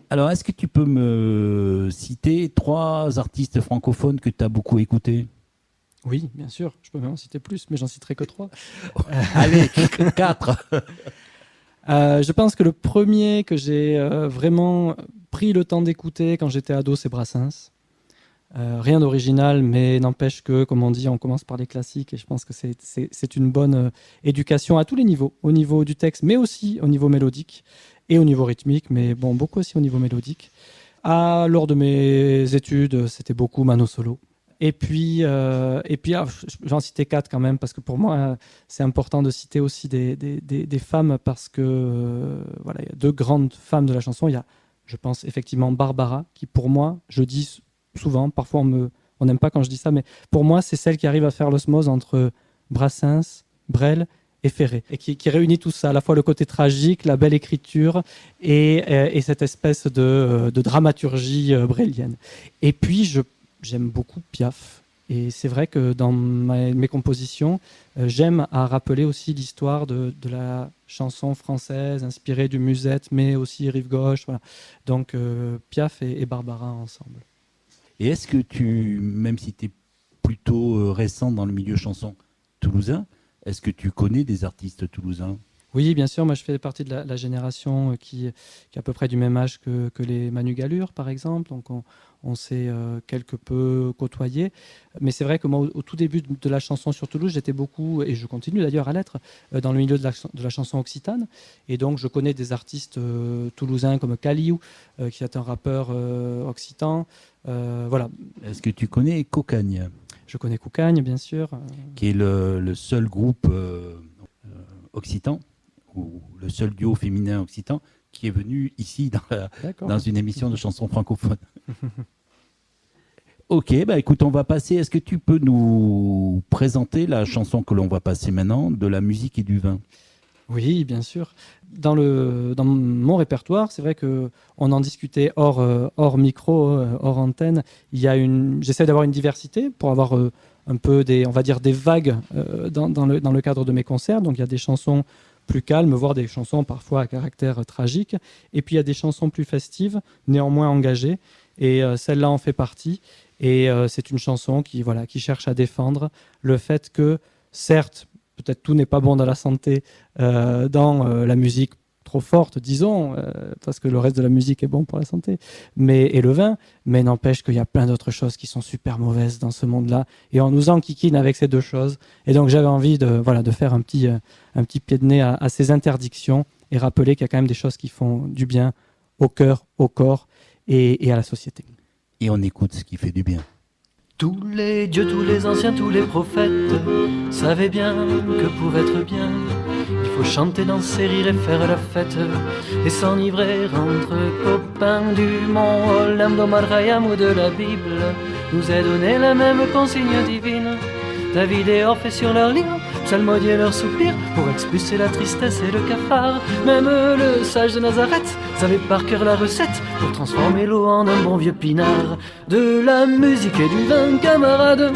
Alors, est-ce que tu peux me citer 3 artistes francophones que tu as beaucoup écoutés ? Oui, bien sûr. Je peux même en citer plus, mais j'en citerai que 3. Allez, 4. Je pense que le premier que j'ai vraiment pris le temps d'écouter quand j'étais ado, c'est Brassens. Rien d'original, mais n'empêche que, comme on dit, on commence par les classiques et je pense que c'est une bonne éducation à tous les niveaux, au niveau du texte, mais aussi au niveau mélodique et au niveau rythmique, mais bon, beaucoup aussi au niveau mélodique. Lors de mes études, c'était beaucoup Mano Solo. Et puis j'en citais 4 quand même, parce que pour moi, c'est important de citer aussi des femmes, parce que voilà, il y a 2 grandes femmes de la chanson. Il y a, je pense, effectivement Barbara, qui pour moi, je dis souvent, parfois on n'aime pas quand je dis ça, mais pour moi, c'est celle qui arrive à faire l'osmose entre Brassens, Brel et Ferré, et qui réunit tout ça, à la fois le côté tragique, la belle écriture et cette espèce de dramaturgie brélienne. Et puis, j'aime beaucoup Piaf. Et c'est vrai que dans mes compositions, j'aime à rappeler aussi l'histoire de la chanson française, inspirée du musette, mais aussi rive gauche. Voilà. Donc Piaf et Barbara ensemble. Et est-ce que même si tu es plutôt récent dans le milieu chanson toulousain, est-ce que tu connais des artistes toulousains ? Oui, bien sûr. Moi, je fais partie de la génération qui est à peu près du même âge que les Manu Gallure, par exemple. Donc, on s'est quelque peu côtoyés. Mais c'est vrai que moi, au tout début de la chanson sur Toulouse, j'étais beaucoup, et je continue d'ailleurs à l'être, dans le milieu de la chanson occitane. Et donc, je connais des artistes toulousains comme Kaliou, qui est un rappeur occitan. Voilà. Est-ce que tu connais Cocagne ? Je connais Cocagne, bien sûr. Qui est le seul groupe occitan, ou le seul duo féminin occitan, qui est venu ici dans une émission de chansons francophones. Ok, écoute, on va passer. Est-ce que tu peux nous présenter la chanson que l'on va passer maintenant, de la musique et du vin ? Oui, bien sûr. Dans mon répertoire, c'est vrai qu'on en discutait hors micro, hors antenne. J'essaie d'avoir une diversité pour avoir un peu des vagues dans le cadre de mes concerts. Donc il y a des chansons plus calmes, voire des chansons parfois à caractère tragique. Et puis il y a des chansons plus festives, néanmoins engagées. Et celle-là en fait partie. Et c'est une chanson qui cherche à défendre le fait que, certes, peut-être tout n'est pas bon dans la santé, dans la musique trop forte, disons, parce que le reste de la musique est bon pour la santé, et le vin, mais n'empêche qu'il y a plein d'autres choses qui sont super mauvaises dans ce monde-là, et on nous enquiquine avec ces 2 choses. Et donc j'avais envie de faire un petit pied de nez à ces interdictions, et rappeler qu'il y a quand même des choses qui font du bien au cœur, au corps, et à la société. Et on écoute ce qui fait du bien. Tous les dieux, tous les anciens, tous les prophètes savaient bien que pour être bien, il faut chanter, danser, rire et faire la fête, et s'enivrer entre copains du mont Olympe, d'Omar Khayyam ou de la Bible. Nous est donné la même consigne divine. David et Orphée sur leur lit psalmodiaient leurs soupirs pour expulser la tristesse et le cafard. Même le sage de Nazareth savait par cœur la recette pour transformer l'eau en un bon vieux pinard. De la musique et du vin, camarades,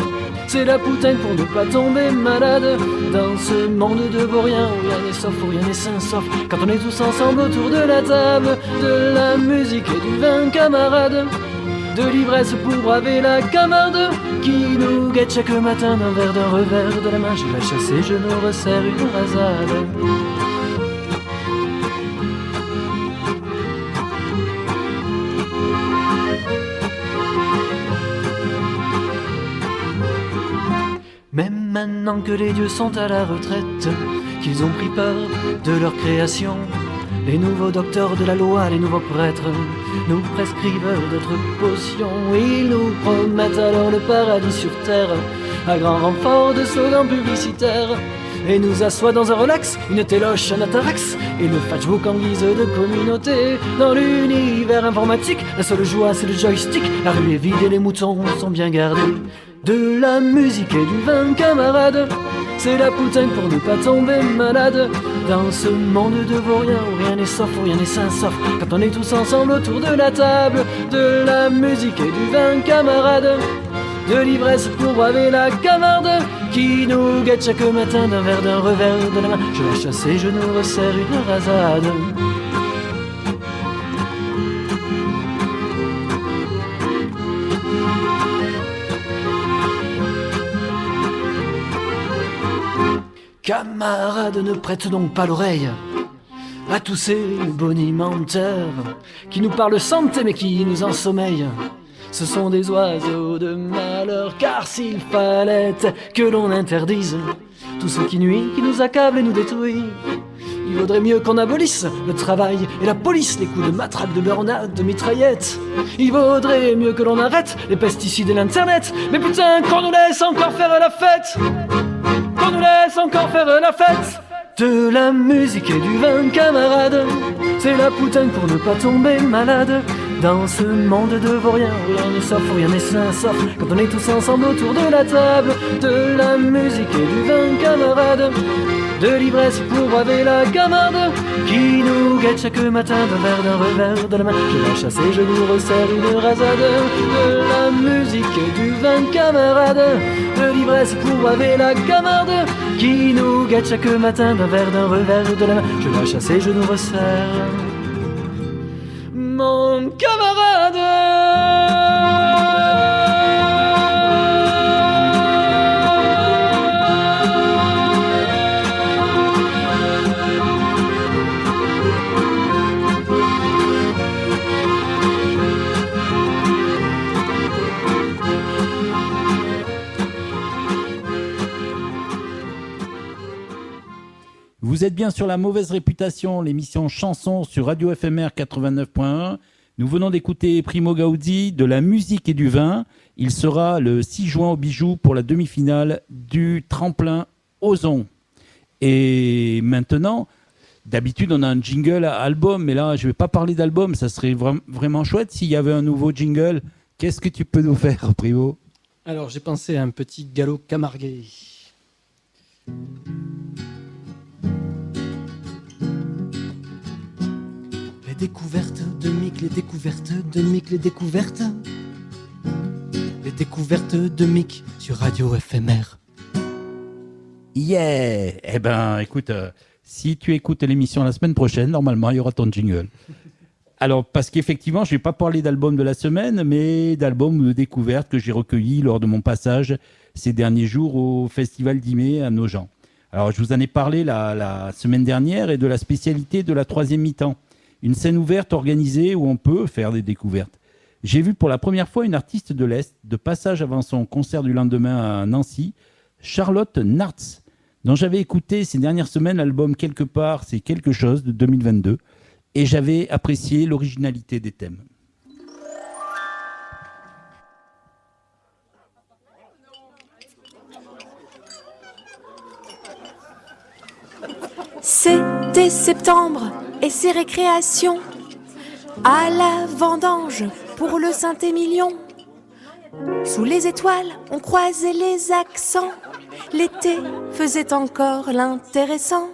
c'est la poutaine pour ne pas tomber malade. Dans ce monde de vauriens où rien n'est sauf, où rien n'est sain sauf quand on est tous ensemble autour de la table. De la musique et du vin, camarade, de l'ivresse pour braver la camarde qui nous guette chaque matin d'un verre, d'un revers de la main. Je la chasse et je nous resserre une rasade. Même maintenant que les dieux sont à la retraite, qu'ils ont pris peur de leur création, les nouveaux docteurs de la loi, les nouveaux prêtres, nous prescrivent d'autres potions. Ils nous promettent alors le paradis sur terre, à grand renfort de slogans publicitaires, et nous assoient dans un relax, une téloche, un atarax, et le Facebook en guise de communauté. Dans l'univers informatique, la seule joie c'est le joystick, la rue est vide et les moutons sont bien gardés. De la musique et du vin, camarade, c'est la poutaine pour ne pas tomber malade. Dans ce monde de vauriens où rien n'est sauf, où rien n'est sain sauf quand on est tous ensemble autour de la table. De la musique et du vin, camarade, de l'ivresse pour braver la camarde qui nous guette chaque matin d'un verre, d'un revers de la main. Je la chasse et je nous resserre une rasade. Camarades, ne prête donc pas l'oreille à tous ces bonimenteurs qui nous parlent santé mais qui nous ensommeillent. Ce sont des oiseaux de malheur, car s'il fallait que l'on interdise tout ce qui nuit, qui nous accable et nous détruit, il vaudrait mieux qu'on abolisse le travail et la police, les coups de matraque, de burn-out, de mitraillettes. Il vaudrait mieux que l'on arrête les pesticides et l'internet. Mais putain, qu'on nous laisse encore faire la fête, qu'on nous laisse encore faire la fête. De la musique et du vin, camarade, c'est la poutaine pour ne pas tomber malade. Dans ce monde de vauriens où rien n'est sauf, où rien n'est sain sauf quand on est tous ensemble autour de la table. De la musique et du vin, camarade, de l'ivresse pour braver la camarde qui nous guette chaque matin d'un verre, d'un revers de la main. Je la chasse et je nous resserre une rasade. De la musique et du vin, camarade, de l'ivresse pour braver la camarde qui nous guette chaque matin d'un verre, d'un revers de la main. Je la chasse et je nous resserre mon camarade. Vous êtes bien sur La Mauvaise Réputation, l'émission Chanson sur Radio FMR 89.1. Nous venons d'écouter Primo Gaudi, de la musique et du vin. Il sera le 6 juin au Bijou pour la demi-finale du tremplin Ozon. Et maintenant, d'habitude on a un jingle à album, mais là je ne vais pas parler d'album, ça serait vraiment chouette s'il y avait un nouveau jingle. Qu'est-ce que tu peux nous faire, Primo ? Alors j'ai pensé à un petit galop camarguais. Les découvertes de Mick, les découvertes de Mick, les découvertes. Les découvertes de Mick sur Radio FMR. Yeah! Eh ben, écoute, si tu écoutes l'émission la semaine prochaine, normalement, il y aura ton jingle. Alors, parce qu'effectivement, je ne vais pas parler d'album de la semaine, mais d'album de découverte que j'ai recueilli lors de mon passage ces derniers jours au Festival d'Imé à Nogent. Alors, je vous en ai parlé la semaine dernière et de la spécialité de la troisième mi-temps. Une scène ouverte organisée où on peut faire des découvertes. J'ai vu pour la première fois une artiste de l'Est, de passage avant son concert du lendemain à Nancy, Charlotte Nartz, dont j'avais écouté ces dernières semaines l'album Quelque part, c'est quelque chose de 2022, et j'avais apprécié l'originalité des thèmes. C'était septembre et ses récréations à la vendange pour le Saint-Émilion. Sous les étoiles, on croisait les accents. L'été faisait encore l'intéressant.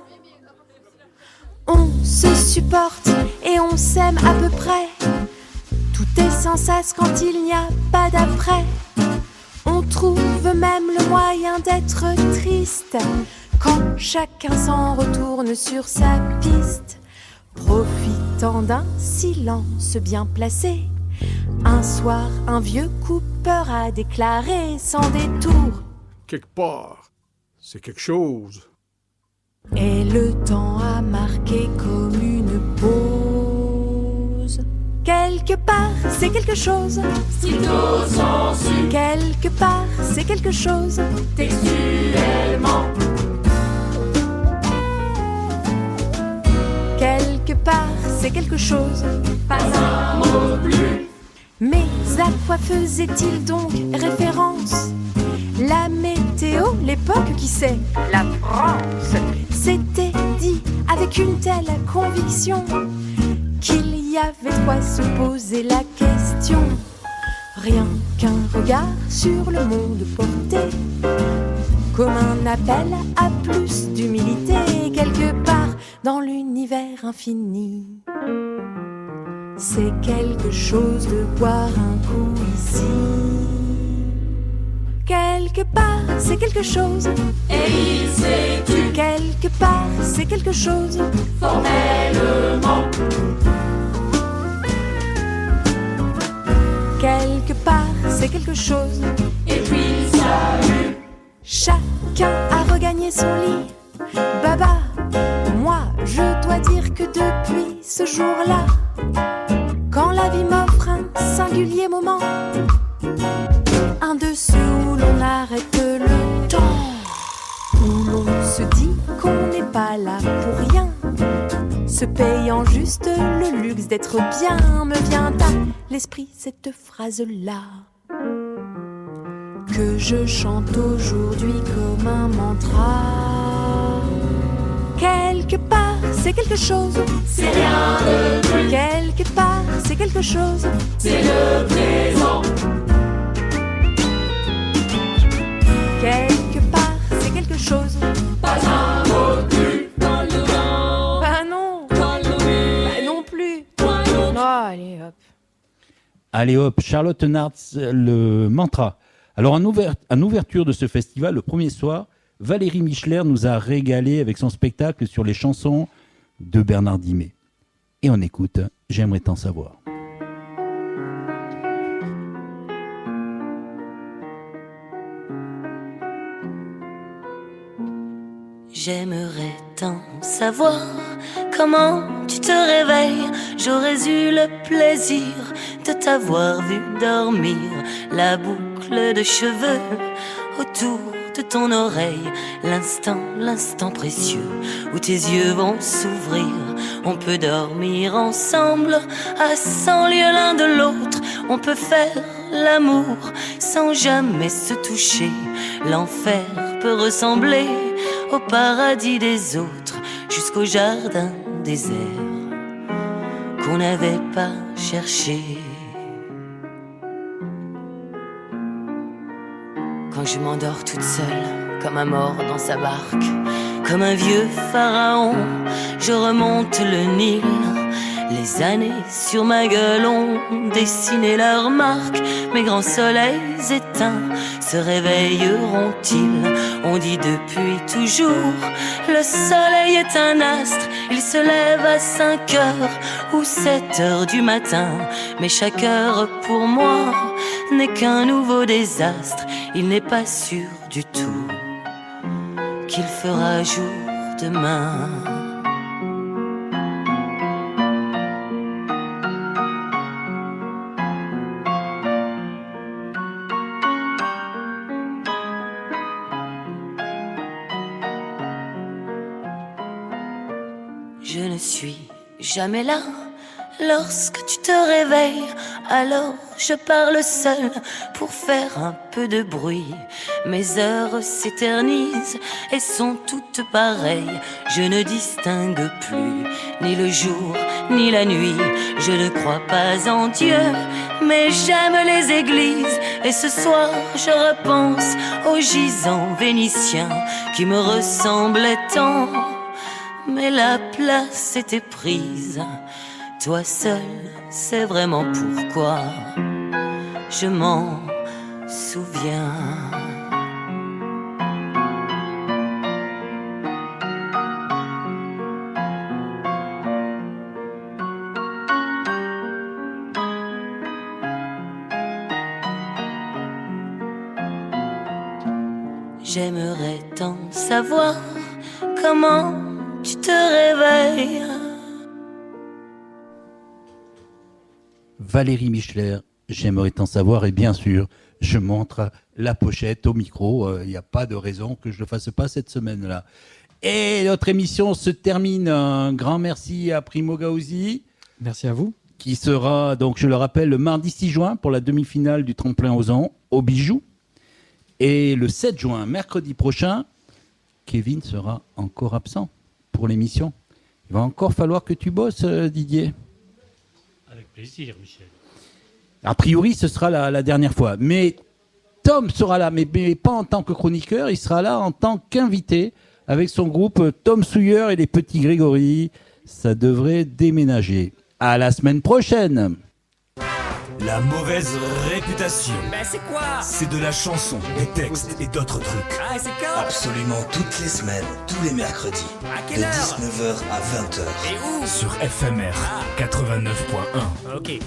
On se supporte et on s'aime à peu près. Tout est sans sas quand il n'y a pas d'après. On trouve même le moyen d'être triste quand chacun s'en retourne sur sa piste, profitant d'un silence bien placé. Un soir, un vieux coupeur a déclaré sans détour: quelque part, c'est quelque chose. Et le temps a marqué comme une pause. Quelque part, c'est quelque chose. Stricto sensu. Quelque part, c'est quelque chose. Textuellement. Quelque part, c'est quelque chose. Pas un mot plus. Mais à quoi faisait-il donc référence? La météo, l'époque, qui sait? La France. S'était dit avec une telle conviction qu'il y avait de quoi se poser la question. Rien qu'un regard sur le monde porté comme un appel à plus d'humilité quelque part dans l'univers infini. C'est quelque chose de boire un coup ici. Quelque part, c'est quelque chose. Et il s'est tu. Quelque part, c'est quelque chose. Formellement. Quelque part, c'est quelque chose. Et puis salut. Chacun a regagné son lit. Baba, moi, je dois dire que depuis ce jour-là, quand la vie m'offre un singulier moment, un de ceux où l'on arrête le temps, où l'on se dit qu'on n'est pas là pour rien, se payant juste le luxe d'être bien, me vient à l'esprit cette phrase-là que je chante aujourd'hui comme un mantra. Quelque part, c'est quelque chose. C'est rien de plus. Quelque part, c'est quelque chose. C'est le présent. Quelque part, c'est quelque chose. Pas un mot plus. Bah non. Bah non plus. Non, allez hop. Allez hop, Charlotte Nartz, le mantra. Alors en ouverture de ce festival, le premier soir, Valérie Michler nous a régalé avec son spectacle sur les chansons de Bernard Dimet. Et on écoute « J'aimerais t'en savoir ». J'aimerais tant savoir comment tu te réveilles. J'aurais eu le plaisir de t'avoir vu dormir. La boucle de cheveux autour de ton oreille. L'instant précieux où tes yeux vont s'ouvrir. On peut dormir ensemble à 100 lieues l'un de l'autre. On peut faire l'amour sans jamais se toucher. L'enfer peut ressembler au paradis des autres, jusqu'au jardin désert qu'on n'avait pas cherché. Quand je m'endors toute seule, comme un mort dans sa barque, comme un vieux pharaon, je remonte le Nil. Les années sur ma gueule ont dessiné leurs marques. Mes grands soleils éteints se réveilleront-ils? On dit depuis toujours, le soleil est un astre. Il se lève à 5 heures ou 7 heures du matin. Mais chaque heure pour moi n'est qu'un nouveau désastre. Il n'est pas sûr du tout qu'il fera jour demain. Je ne suis jamais là lorsque tu te réveilles. Alors je parle seul pour faire un peu de bruit. Mes heures s'éternisent et sont toutes pareilles. Je ne distingue plus ni le jour ni la nuit. Je ne crois pas en Dieu, mais j'aime les églises. Et ce soir je repense aux gisants vénitiens qui me ressemblaient tant. Mais la place était prise. Toi seul, c'est vraiment pourquoi je m'en souviens. J'aimerais tant savoir comment tu te réveilles. Valérie Michler, j'aimerais t'en savoir, et bien sûr, je montre la pochette au micro. Il n'y a pas de raison que je ne le fasse pas cette semaine-là. Et notre émission se termine. Un grand merci à Primo Gauzy. Merci à vous. Qui sera, donc je le rappelle, le mardi 6 juin pour la demi-finale du tremplin aux ans au Bijou. Et le 7 juin, mercredi prochain, Kevin sera encore absent pour l'émission. Il va encore falloir que tu bosses, Didier. Avec plaisir, Michel. A priori, ce sera la dernière fois. Mais Tom sera là, mais pas en tant que chroniqueur, il sera là en tant qu'invité avec son groupe Tom Sawyer et les Petits Grégory. Ça devrait déménager. À la semaine prochaine. La mauvaise réputation. C'est quoi? C'est de la chanson, des textes et d'autres trucs. Ah, c'est quand? Absolument toutes les semaines, tous les mercredis. À De quelle heure? 19h à 20h. Et où? Sur FMR 89.1. Ok.